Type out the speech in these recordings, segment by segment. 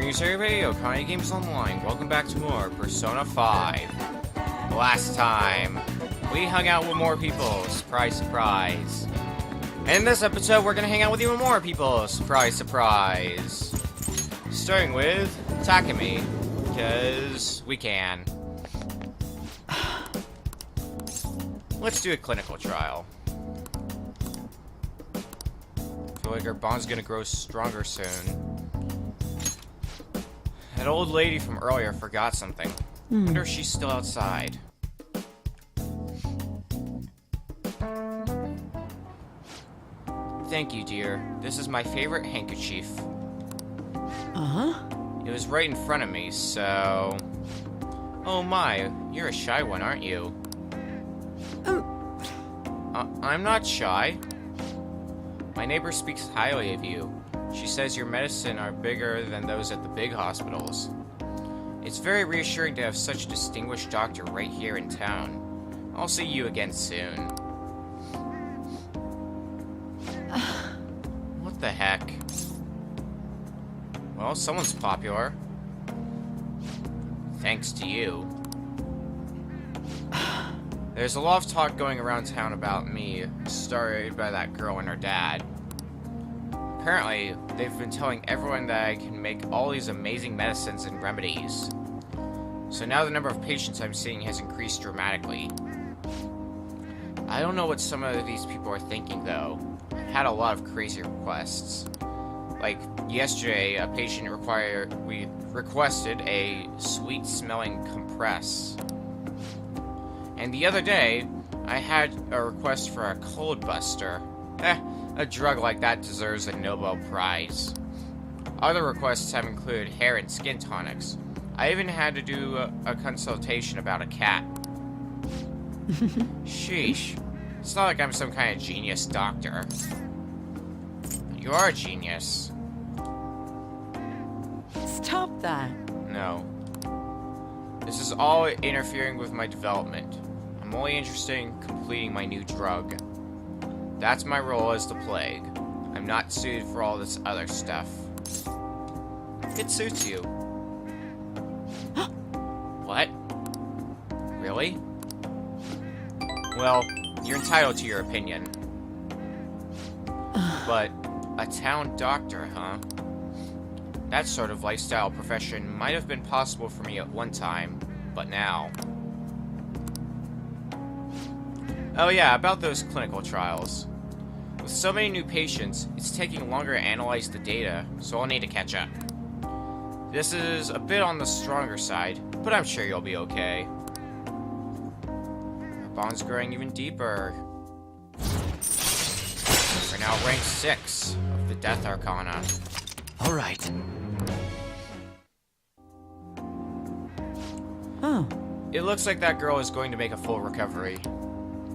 Greetings everybody, Okani Games Online. Welcome back to more Persona 5. Last time, we hung out with more people. Surprise, surprise. In this episode, we're gonna hang out with even more people. Surprise, surprise. Starting with Takumi, because we can. Let's do a clinical trial. I feel like our bond's gonna grow stronger soon. That old lady from earlier forgot something. Wonder if she's still outside. Thank you, dear. This is my favorite handkerchief. Uh-huh. It was right in front of me, so... Oh my, you're a shy one, aren't you? I'm not shy. My neighbor speaks highly of you. She says your medicine are bigger than those at the big hospitals. It's very reassuring to have such a distinguished doctor right here in town. I'll see you again soon. What the heck? Well, someone's popular. Thanks to you. There's a lot of talk going around town about me, started by that girl and her dad. Apparently, they've been telling everyone that I can make all these amazing medicines and remedies. So now the number of patients I'm seeing has increased dramatically. I don't know what some of these people are thinking, though. I had a lot of crazy requests. Like, yesterday, a patient requested a sweet-smelling compress. And the other day, I had a request for a cold buster. A drug like that deserves a Nobel Prize. Other requests have included hair and skin tonics. I even had to do a consultation about a cat. Sheesh. It's not like I'm some kind of genius doctor. You are a genius. Stop that. No. This is all interfering with my development. I'm only interested in completing my new drug. That's my role as the plague. I'm not suited for all this other stuff. It suits you. What? Really? Well, you're entitled to your opinion. But a town doctor, huh? That sort of lifestyle profession might have been possible for me at one time, but now... Oh yeah, about those clinical trials. With so many new patients, it's taking longer to analyze the data, so I'll need to catch up. This is a bit on the stronger side, but I'm sure you'll be okay. Our bond's growing even deeper. We're now rank 6 of the Death Arcana. Alright. Oh. It looks like that girl is going to make a full recovery.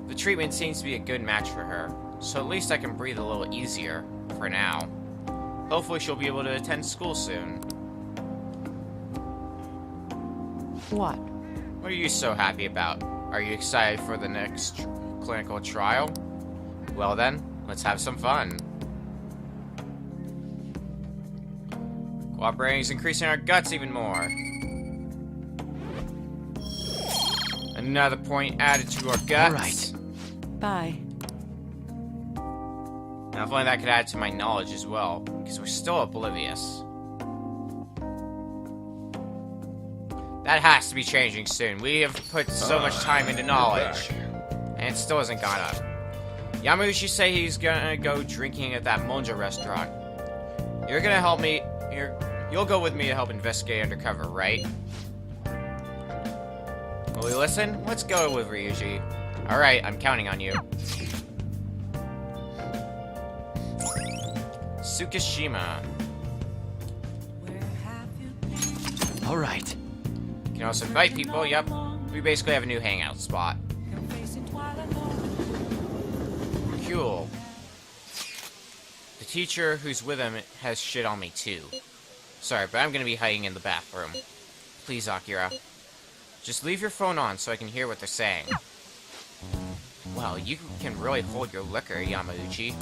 The treatment seems to be a good match for her, so at least I can breathe a little easier, for now. Hopefully she'll be able to attend school soon. What? What are you so happy about? Are you excited for the next clinical trial? Well then, let's have some fun. Cooperating is increasing our guts even more. Another point added to our guts. Alright. Bye. Now, if only that could add to my knowledge as well, because we're still oblivious. That has to be changing soon. We have put so much time into knowledge, and it still hasn't gone up. Yamauchi say he's gonna go drinking at that Monja restaurant. You're gonna help me. You'll go with me to help investigate undercover, right? Will you listen? Let's go with Ryuji. Alright, I'm counting on you. Tsukishima. Alright. You can also invite people, yep. We basically have a new hangout spot. Cool. The teacher who's with him has shit on me too. Sorry, but I'm gonna be hiding in the bathroom. Please, Akira. Just leave your phone on so I can hear what they're saying. Wow, you can really hold your liquor, Yamauchi.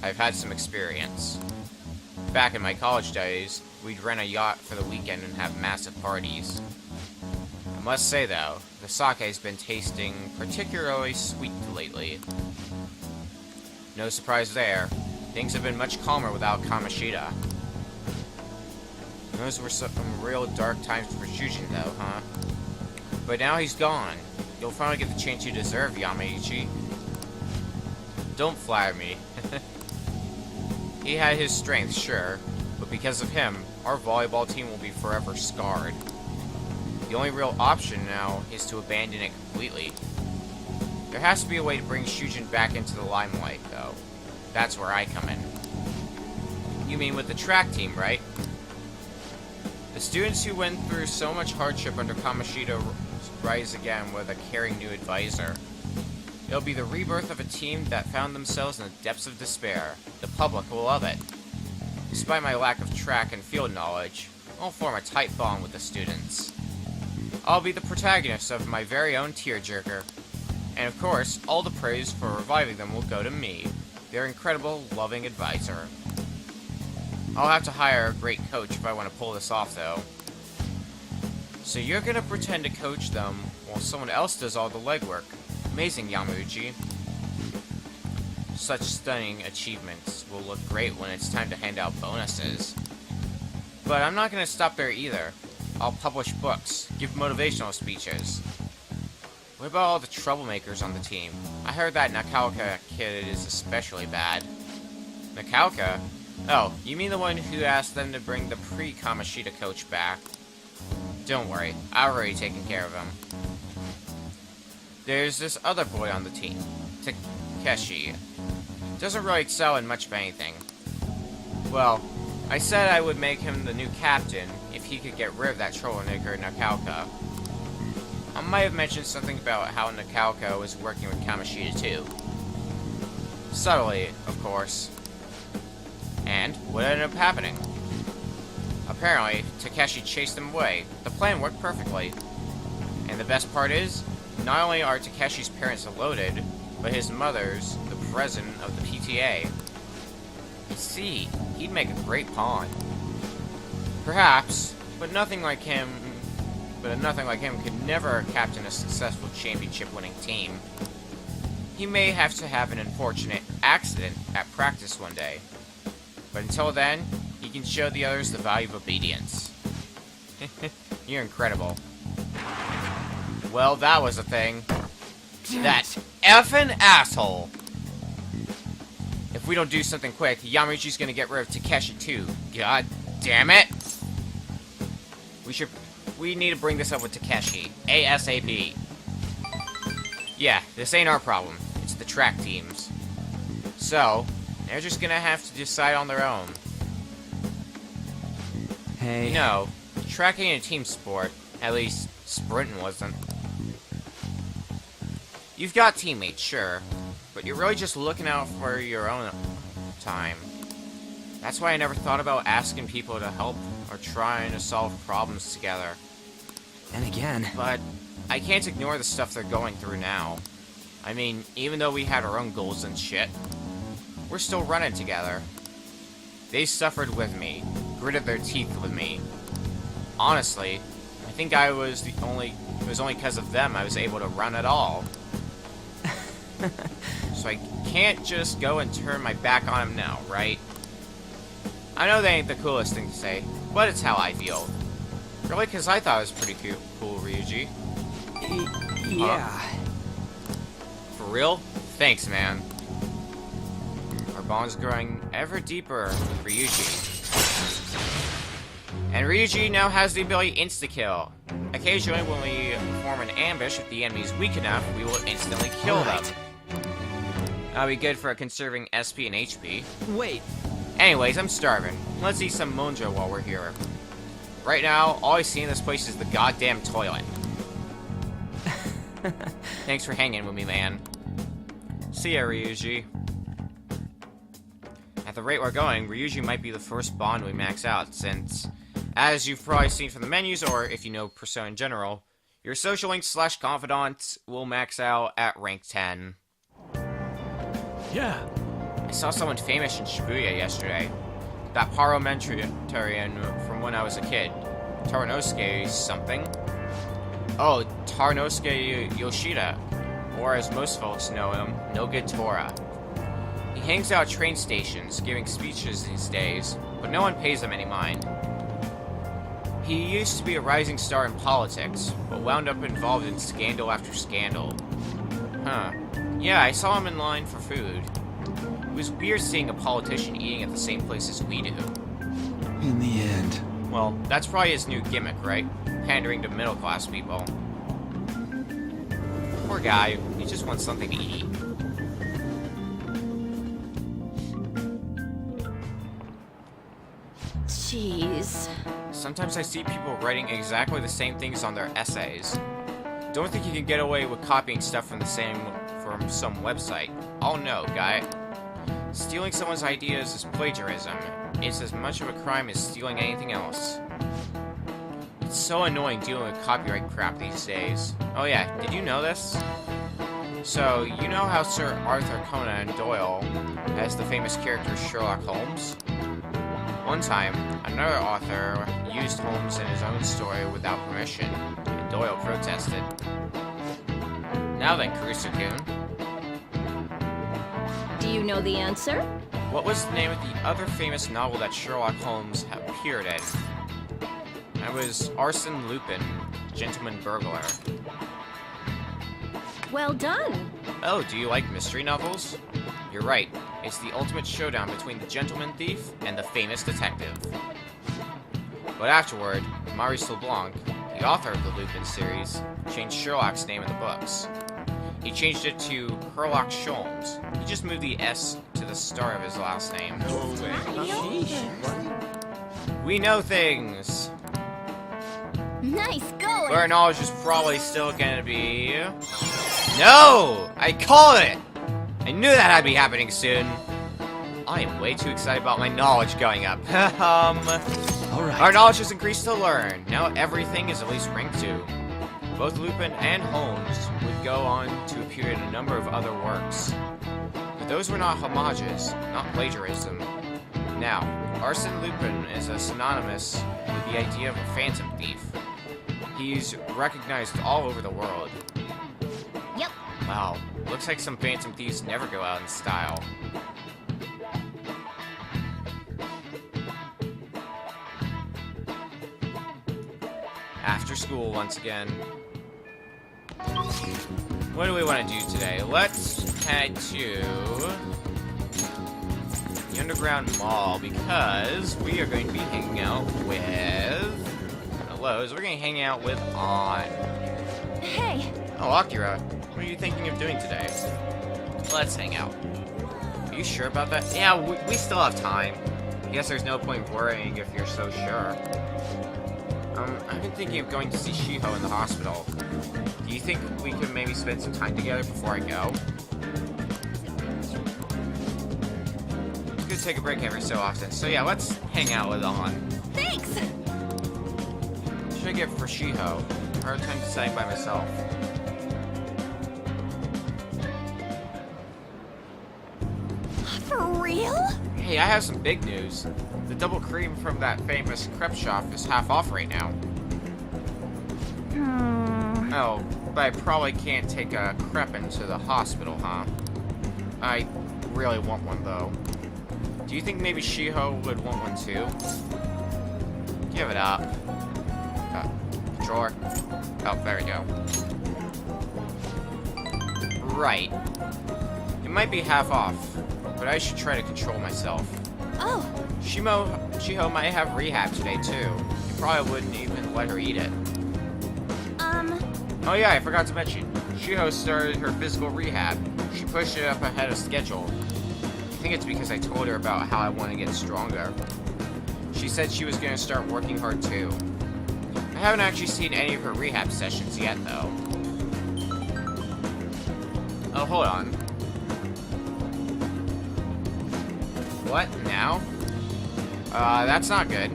I've had some experience. Back in my college days, we'd rent a yacht for the weekend and have massive parties. I must say though, the sake's been tasting particularly sweet lately. No surprise there, things have been much calmer without Kamoshida. Those were some real dark times for Shujin though, huh? But now he's gone. You'll finally get the chance you deserve, Yamaichi. Don't flatter me. He had his strengths, sure, but because of him, our volleyball team will be forever scarred. The only real option now is to abandon it completely. There has to be a way to bring Shujin back into the limelight, though. That's where I come in. You mean with the track team, right? The students who went through so much hardship under Kamoshida rise again with a caring new advisor. It'll be the rebirth of a team that found themselves in the depths of despair. The public will love it. Despite my lack of track and field knowledge, I'll form a tight bond with the students. I'll be the protagonist of my very own tearjerker. And of course, all the praise for reviving them will go to me, their incredible, loving advisor. I'll have to hire a great coach if I want to pull this off, though. So you're gonna pretend to coach them while someone else does all the legwork. Amazing, Yamauchi. Such stunning achievements will look great when it's time to hand out bonuses. But I'm not gonna stop there either. I'll publish books, give motivational speeches. What about all the troublemakers on the team? I heard that Nakaoka kid is especially bad. Nakaoka? Oh, you mean the one who asked them to bring the pre-Kamoshida coach back? Don't worry, I've already taken care of him. There's this other boy on the team, Takeshi. Doesn't really excel in much of anything. Well, I said I would make him the new captain if he could get rid of that troublemaker Nakaoka. I might have mentioned something about how Nakaoka was working with Kamoshida too. Subtly, of course. And what ended up happening? Apparently, Takeshi chased him away. The plan worked perfectly. And the best part is, not only are Takeshi's parents loaded, but his mother's the president of the PTA. You see, he'd make a great pawn. Perhaps, but nothing like him could never captain a successful championship-winning team. He may have to have an unfortunate accident at practice one day. But until then, he can show the others the value of obedience. You're incredible. Well, that was a thing. That effing asshole! If we don't do something quick, Yamauchi's gonna get rid of Takeshi too. God damn it! We need to bring this up with Takeshi. ASAP. Yeah, this ain't our problem. It's the track teams. So, they're just gonna have to decide on their own. Hey. You know, tracking ain't a team sport. At least, sprinting wasn't. You've got teammates, sure, but you're really just looking out for your own time. That's why I never thought about asking people to help or trying to solve problems together. And again. But I can't ignore the stuff they're going through now. I mean, even though we had our own goals and shit, we're still running together. They suffered with me, gritted their teeth with me. Honestly, I think it was only because of them I was able to run at all. So I can't just go and turn my back on him now, right? I know that ain't the coolest thing to say, but it's how I feel. Really, because I thought it was pretty cool, Ryuji. Yeah. For real? Thanks, man. Our bond's growing ever deeper with Ryuji. And Ryuji now has the ability insta-kill. Occasionally, when we form an ambush, if the enemy's weak enough, we will instantly kill them. That'll be good for conserving SP and HP. Wait. Anyways, I'm starving. Let's eat some monjo while we're here. Right now, all I see in this place is the goddamn toilet. Thanks for hanging with me, man. See ya, Ryuji. At the rate we're going, Ryuji might be the first bond we max out, since, as you've probably seen from the menus, or if you know Persona in general, your social link / confidant will max out at rank 10. Yeah. I saw someone famous in Shibuya yesterday. that parliamentarian from when I was a kid. Tarnosuke something. Oh, Tarnosuke Yoshida, or as most folks know him, No Good Tora. He hangs out at train stations, giving speeches these days, but no one pays him any mind. He used to be a rising star in politics, but wound up involved in scandal after scandal. Huh. Yeah, I saw him in line for food. It was weird seeing a politician eating at the same place as we do. In the end. Well, that's probably his new gimmick, right? Pandering to middle-class people. Poor guy, he just wants something to eat. Jeez. Sometimes I see people writing exactly the same things on their essays. Don't think you can get away with copying stuff from some website. Oh no, guy. Stealing someone's ideas is plagiarism. It's as much of a crime as stealing anything else. It's so annoying dealing with copyright crap these days. Oh yeah, did you know this? So, you know how Sir Arthur Conan Doyle has the famous character Sherlock Holmes? One time, another author used Holmes in his own story without permission, and Doyle protested. Now then, Kurusu-kun. Do you know the answer? What was the name of the other famous novel that Sherlock Holmes appeared in? It was Arsène Lupin, Gentleman Burglar. Well done. Oh, do you like mystery novels? You're right. It's the ultimate showdown between the gentleman thief and the famous detective. But afterward, Maurice LeBlanc, the author of the Lupin series, changed Sherlock's name in the books. He changed it to Herlock Sholmes. He just moved the S to the start of his last name. We know things! Nice going. But our knowledge is probably still gonna be... No! I called it! I knew that had to be happening soon. I am way too excited about my knowledge going up. Alright. Our knowledge has increased to learn. Now everything is at least ranked 2. Both Lupin and Holmes would go on to appear in a number of other works. But those were not homages, not plagiarism. Now, Arsène Lupin is synonymous with the idea of a phantom thief. He's recognized all over the world. Yep. Wow, looks like some phantom thieves never go out in style. After school once again. What do we want to do today? Let's head to the Underground Mall because we are going to be hanging out with Lowe's. We're going to hang out with On. Hey. Oh, Akira, what are you thinking of doing today? Let's hang out. Are you sure about that? Yeah, we still have time. I guess there's no point worrying if you're so sure. I've been thinking of going to see Shiho in the hospital. Do you think we could maybe spend some time together before I go? It's good to take a break every so often. So yeah, let's hang out with On. Thanks. What should I get for Shiho? Hard time deciding by myself. For real? Hey, I have some big news. The double cream from that famous crepe shop is half off right now. Oh, but I probably can't take a crepe into the hospital, huh? I really want one, though. Do you think maybe Shiho would want one, too? Give it up. Drawer. Oh, there we go. Right. It might be half off, but I should try to control myself. Oh. Shiho might have rehab today, too. You probably wouldn't even let her eat it. Oh yeah, I forgot to mention. Shiho started her physical rehab. She pushed it up ahead of schedule. I think it's because I told her about how I want to get stronger. She said she was going to start working hard, too. I haven't actually seen any of her rehab sessions yet, though. Oh, hold on. What? Now? That's not good.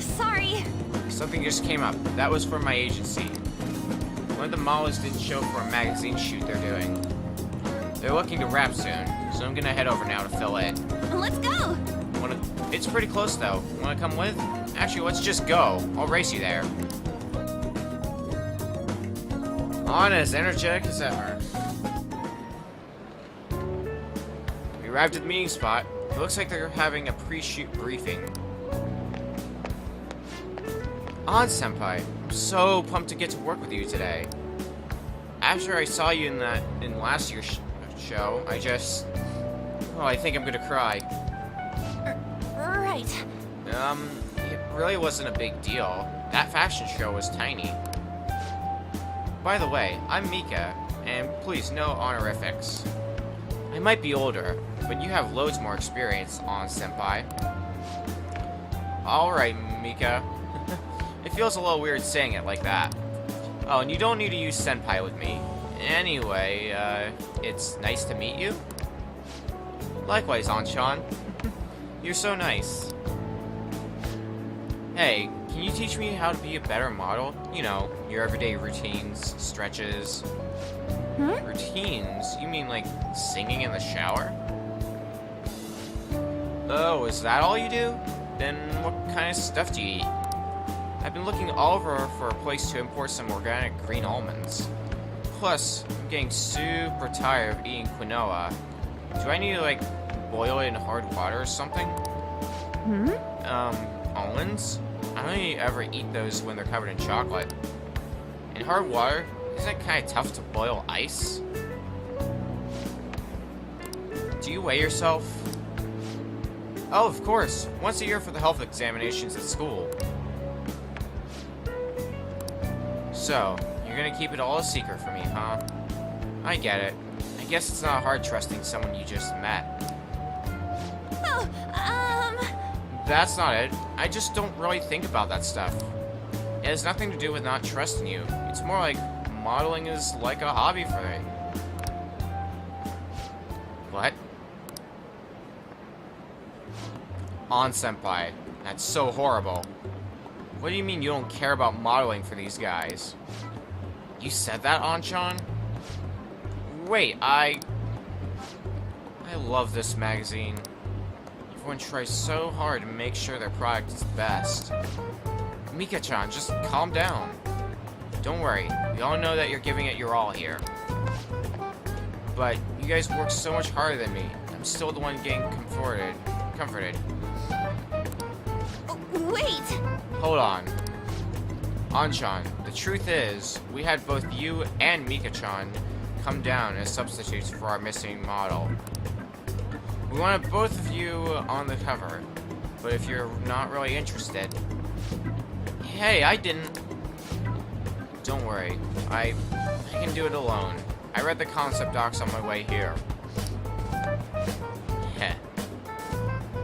Sorry. Something just came up. That was from my agency. One of the models didn't show for a magazine shoot they're doing. They're looking to wrap soon, so I'm gonna head over now to fill in. Let's go. Oh! It's pretty close though. Wanna come with? Actually, let's just go. I'll race you there. On as energetic as ever. We arrived at the meeting spot. It looks like they're having a pre-shoot briefing. On, Senpai. I'm so pumped to get to work with you today. After I saw you in last year's show, I think I'm gonna cry. Right. It really wasn't a big deal. That fashion show was tiny. By the way, I'm Mika, and please, no honorifics. I might be older, but you have loads more experience, on Senpai. Alright, Mika. It feels a little weird saying it like that. Oh, and you don't need to use Senpai with me. Anyway, it's nice to meet you. Likewise, Anchan. You're so nice. Hey, can you teach me how to be a better model? You know, your everyday routines, stretches. Routines? You mean like singing in the shower? Oh, is that all you do? Then what kind of stuff do you eat? I've been looking all over for a place to import some organic green almonds. Plus, I'm getting super tired of eating quinoa. Do I need to, like, boil it in hard water or something? Almonds? I only ever eat those when they're covered in chocolate. In hard water, isn't it kind of tough to boil ice? Do you weigh yourself? Oh, of course. Once a year for the health examinations at school. So, you're gonna keep it all a secret from me, huh? I get it. I guess it's not hard trusting someone you just met. Oh, That's not it. I just don't really think about that stuff. It has nothing to do with not trusting you. It's more like modeling is like a hobby for me. What? On, Senpai. That's so horrible. What do you mean you don't care about modeling for these guys? You said that, Anchan? Wait, I love this magazine. Everyone tries so hard to make sure their product is the best. Mika-chan, just calm down. Don't worry, we all know that you're giving it your all here. But you guys work so much harder than me. I'm still the one getting comforted. wait! Hold on. Anchan, the truth is, we had both you and Mika-chan come down as substitutes for our missing model. We wanted both of you on the cover, but if you're not really interested... Hey, I didn't... Don't worry, I can do it alone. I read the concept docs on my way here. Heh.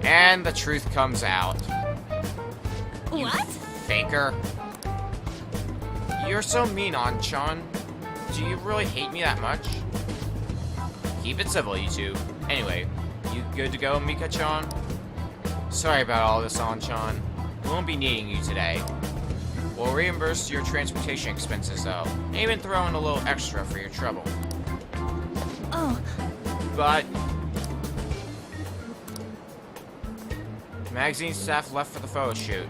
And the truth comes out. You What? faker. You're so mean, Anchan. Do you really hate me that much? Keep it civil, you two. Anyway, you good to go, Mika-chan? Sorry about all this, Anchan. We won't be needing you today. We'll reimburse your transportation expenses, though. And even throw in a little extra for your trouble. Oh, But... magazine staff left for the photo shoot.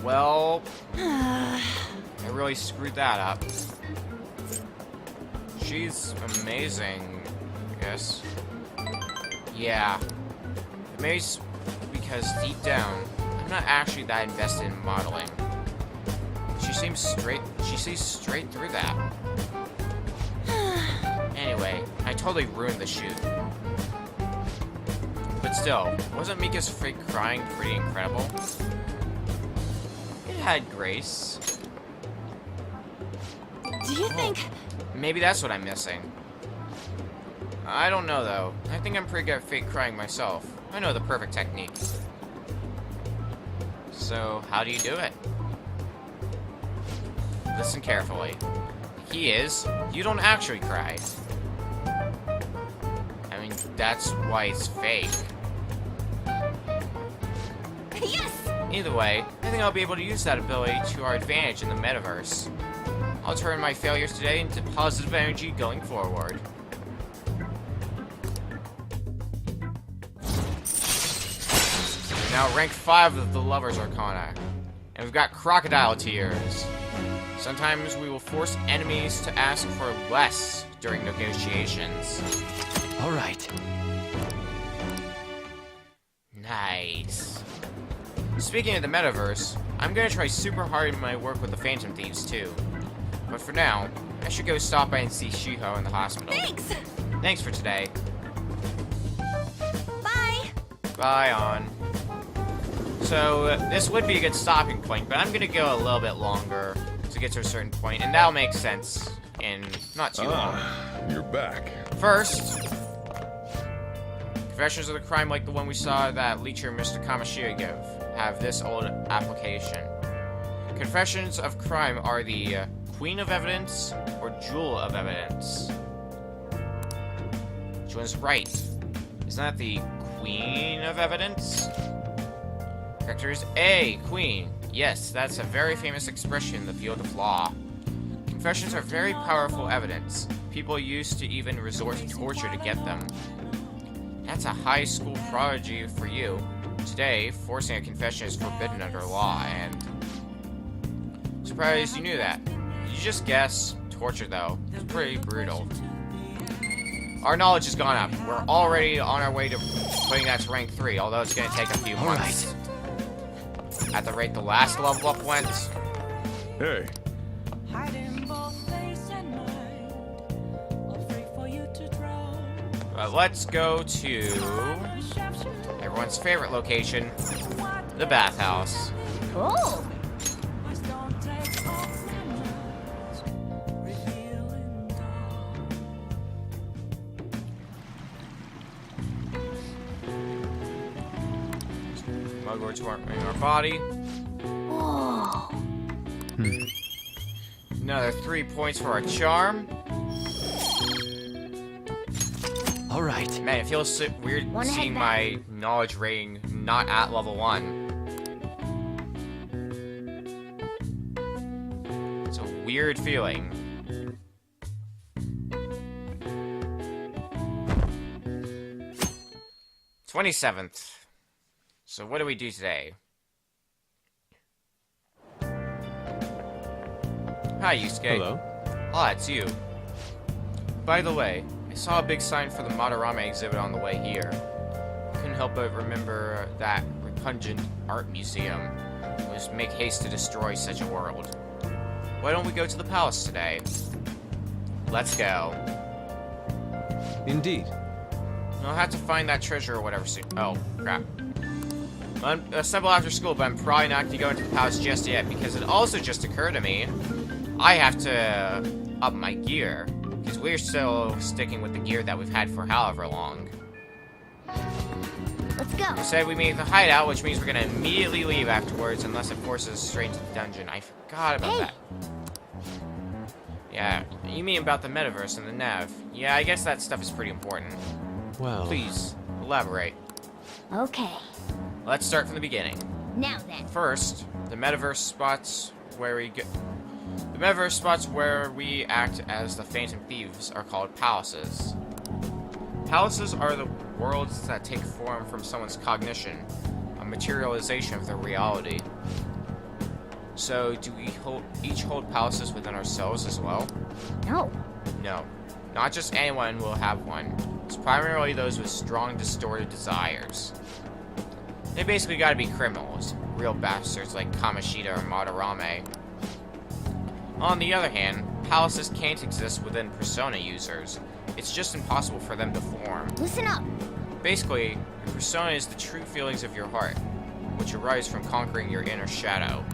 Well... I really screwed that up. She's amazing, I guess. Yeah. Amazed because deep down, I'm not actually that invested in modeling. She seems she sees straight through that. Anyway, I totally ruined the shoot. But still, wasn't Mika's fake crying pretty incredible? It had grace. do you think... Maybe that's what I'm missing. I don't know, though. I think I'm pretty good at fake crying myself. I know the perfect technique. So, how do you do it? Listen carefully. The key is, you don't actually cry. I mean, that's why it's fake. Yes! Either way, I think I'll be able to use that ability to our advantage in the metaverse. I'll turn my failures today into positive energy going forward. Now rank 5 of the Lover's Arcana. And we've got Crocodile Tears. Sometimes we will force enemies to ask for less during negotiations. All right. Nice. Speaking of the metaverse, I'm gonna try super hard in my work with the Phantom Thieves too. But for now, I should go stop by and see Shiho in the hospital. Thanks! Thanks for today. Bye! Bye, On. So, this would be a good stopping point, but I'm gonna go a little bit longer to get to a certain point, and that'll make sense in not too long. You're back. First, Confessions of the Crime like the one we saw that Leecher Mr. Kamoshida give have this old application. Confessions of Crime are the Queen of Evidence or Jewel of Evidence. Which one's right? Isn't that the Queen of Evidence? Correct is A, Queen. Yes, that's a very famous expression in the field of law. Confessions are very powerful evidence. People used to even resort to torture to get them. That's a high school prodigy for you. Today, forcing a confession is forbidden under law, and... Surprised you knew that. Did you just guess? Torture, though. It's pretty brutal. Our knowledge has gone up. We're already on our way to putting that to rank 3, although it's going to take a few months. At the rate the last level up went. Hey. Let's go to everyone's favorite location, the bathhouse. Cool! Mugwort in our body. Whoa! Another 3 points for our charm. All right. Man, it feels so weird Wanna head seeing back? my knowledge rating not at level 1. It's a weird feeling. '27th. So what do we do today? Hi, Yusuke. Hello. Ah, it's you. By the way, I saw a big sign for the Madarame exhibit on the way here. I couldn't help but remember that repugnant art museum. It was make haste to destroy such a world. Why don't we go to the palace today? Let's go. Indeed. I'll have to find that treasure or whatever soon. Oh, crap. I'll assemble after school, but I'm probably not going to go into the palace just yet, because it also just occurred to me, I have to up my gear, because we're still sticking with the gear that we've had for however long. Let's go! We said we meet at the hideout, which means we're going to immediately leave afterwards, unless it forces us straight to the dungeon. I forgot about that. Yeah, you mean about the metaverse and the nav. Yeah, I guess that stuff is pretty important. Well, Please, elaborate. Okay. Let's start from the beginning. Now then. First, the metaverse spots where we get... The metaverse spots where we act as the Phantom Thieves are called palaces. Palaces are the worlds that take form from someone's cognition, a materialization of their reality. So, do we each hold palaces within ourselves as well? No. No. Not just anyone will have one. It's primarily those with strong, distorted desires. They basically gotta be criminals. Real bastards like Kamoshida or Madarame. On the other hand, palaces can't exist within persona users. It's just impossible for them to form. Listen up. Basically, your persona is the true feelings of your heart, which arise from conquering your inner shadow.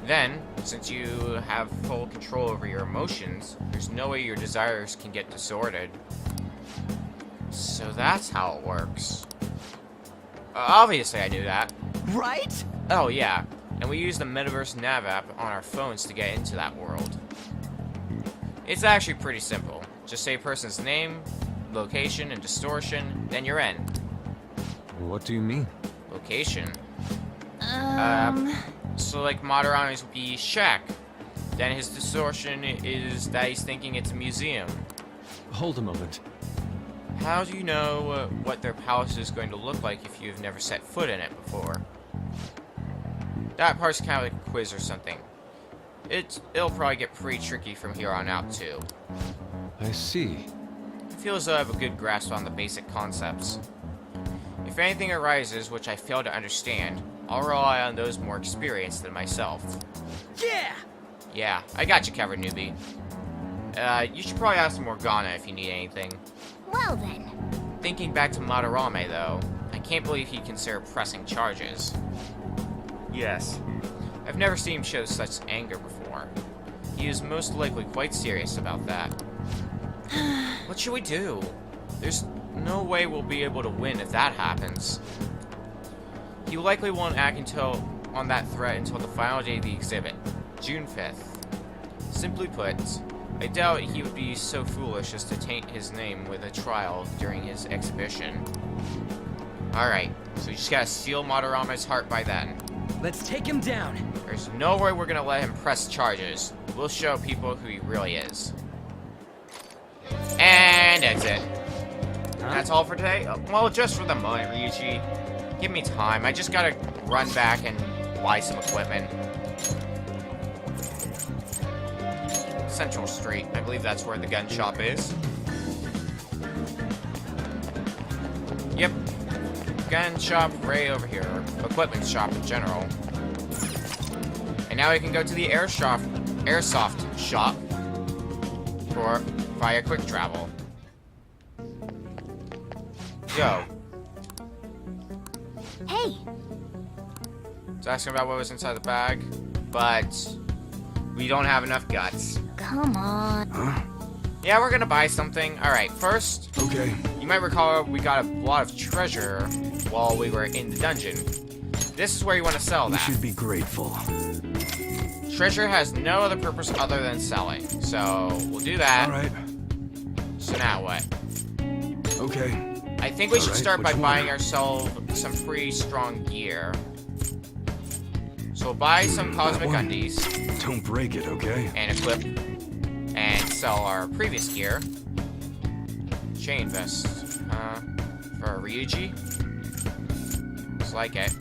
Then, since you have full control over your emotions, there's no way your desires can get disordered. So that's how it works. Obviously I knew that. right? Oh yeah, and we use the Metaverse Nav app on our phones to get into that world. It's actually pretty simple. Just say a person's name, location, and distortion, then you're in. What do you mean? Location. So like Madarame's would be Shaq. Then his distortion is that he's thinking it's a museum. Hold a moment. How do you know what their palace is going to look like if you've never set foot in it before? That part's kind of like a quiz or something. It'll probably get pretty tricky from here on out, too. I see. I feel as though I have a good grasp on the basic concepts. If anything arises which I fail to understand, I'll rely on those more experienced than myself. Yeah! Yeah, I got you covered, newbie. You should probably ask Morgana if you need anything. Well then. Thinking back to Madarame, though, I can't believe he'd consider pressing charges. Yes. I've never seen him show such anger before. He is most likely quite serious about that. What should we do? There's no way we'll be able to win if that happens. He likely won't act on that threat until the final day of the exhibit, June 5th. Simply put, I doubt he would be so foolish as to taint his name with a trial during his exhibition. Alright, so we just gotta steal Madarame's heart by then. Let's take him down. There's no way we're gonna let him press charges. We'll show people who he really is. And exit. That's all for today? Well, just for the moment, Ryuji. Give me time. I just gotta run back and buy some equipment. Central Street. I believe that's where the gun shop is. Yep. Gun shop right over here. Equipment shop in general. And now we can go to the airsoft shop via quick travel. Yo. Hey, Was asking about what was inside the bag, but we don't have enough guts. come on. Yeah, we're gonna buy something. Alright, first, Okay. you might recall we got a lot of treasure while we were in the dungeon. This is where you want to sell You that. should be grateful. Treasure has no other purpose other than selling, so we'll do that. All right. So now what? Okay. I think we should Alright, start by which one? buying ourselves some pretty strong gear. So we'll buy some that cosmic one? undies Don't break it, okay? and equip and sell our previous gear. Chain vest. For Ryuji. Looks like it.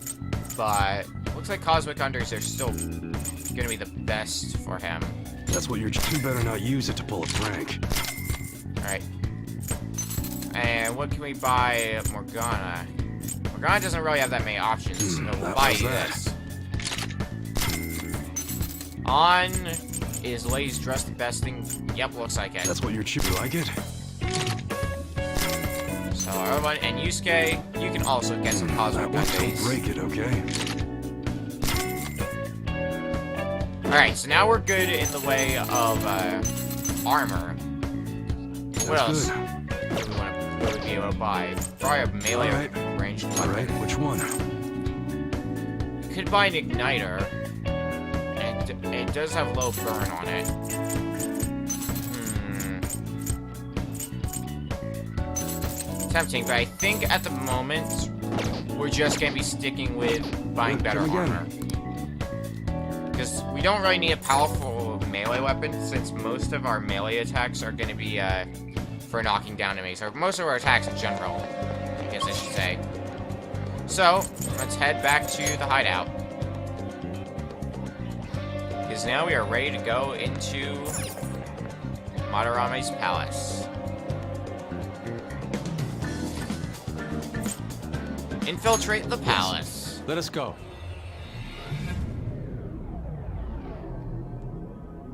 But looks like cosmic undies are still gonna be the best for him. That's what you're. You better not use it to pull a prank. Alright. And what can we buy Morgana? Morgana doesn't really have that many options, so we'll that buy was you that. this. On is ladies dressed the best thing? Yep, looks like it. That's what you're. You like it? So everyone and Yusuke, you can also get some That cosmic one. Don't undies. break it, okay? Alright, so now we're good in the way of armor. What else? That's good. What would we be able to buy? Probably a melee Alright. ranged All right. weapon. Which one? You could buy an igniter. And it does have low burn on it. Tempting, but I think at the moment we're just gonna be sticking with buying better Come again. armor. Because we don't really need a powerful melee weapon, since most of our melee attacks are gonna be for knocking down enemies, or most of our attacks in general, I guess I should say. So, let's head back to the hideout. Because now we are ready to go into Madarame's palace. Infiltrate the palace. Let us go.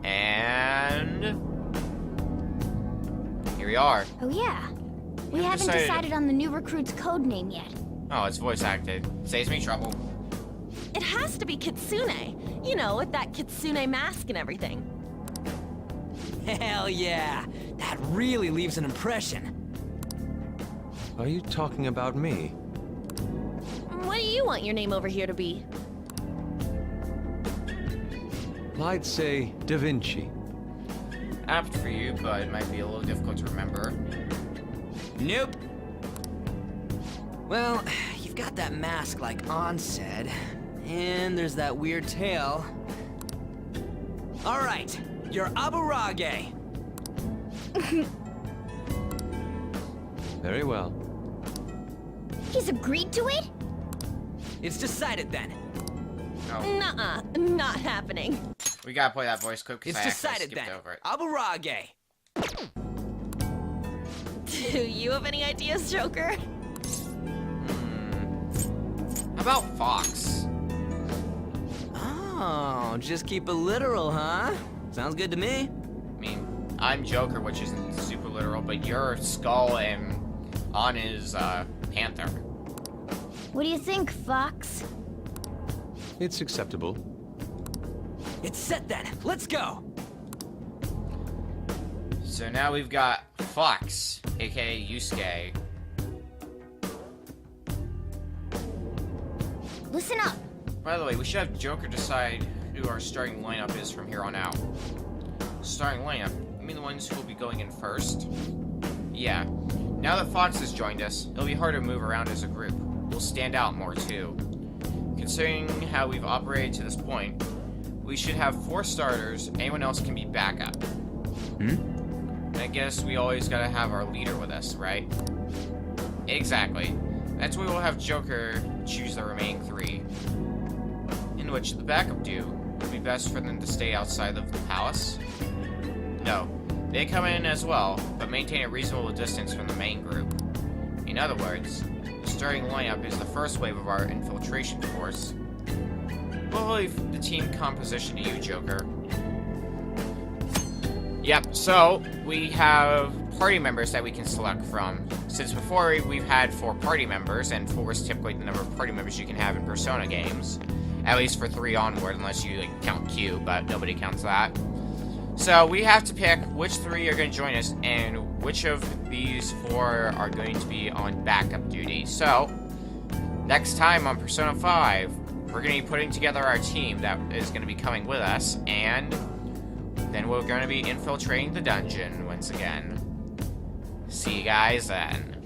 And here we are. Oh yeah. We haven't haven't decided- decided on the new recruit's code name yet. Oh, it's voice acted. Saves me trouble. It has to be Kitsune. You know, with that Kitsune mask and everything. Hell yeah! That really leaves an impression. Are you talking about me? What do you want your name over here to be? I'd say Da Vinci. Apt for you, but it might be a little difficult to remember. Nope. Well, you've got that mask like An said, and there's that weird tail. All right, you're Aburage. Very well. He's agreed to it? It's decided then. No, Nuh-uh, not happening. we gotta play that voice clip because It's I actually decided skipped then. over it. Aburage. Do you have any ideas, Joker? How about Fox? Oh, just keep it literal, huh? Sounds good to me. I mean, I'm Joker, which isn't super literal, but you're Skull and On is Panther. What do you think, Fox? It's acceptable. It's set then. Let's go. So now we've got Fox, aka Yusuke. Listen up. By the way, we should have Joker decide who our starting lineup is from here on out. Starting lineup? You mean the ones who will be going in first? Yeah. Now that Fox has joined us, it'll be harder to move around as a group. We'll stand out more too. Considering how we've operated to this point, we should have 4 starters, anyone else can be backup. And I guess we always gotta have our leader with us, right? Exactly. That's why we'll have Joker choose the remaining 3. In which the backup do. Would be best for them to stay outside of the palace? No. They come in as well, but maintain a reasonable distance from the main group. In other words, the starting lineup is the first wave of our infiltration force. We'll leave the team composition to you, Joker. Yep, so we have party members that we can select from. Since before we've had 4 party members, and 4 is typically the number of party members you can have in Persona games. At least for 3 onward, unless you count Q, but nobody counts that. So we have to pick which 3 are going to join us, and which of these 4 are going to be on backup duty. So, next time on Persona 5, we're going to be putting together our team that is going to be coming with us, and then we're going to be infiltrating the dungeon once again. See you guys then.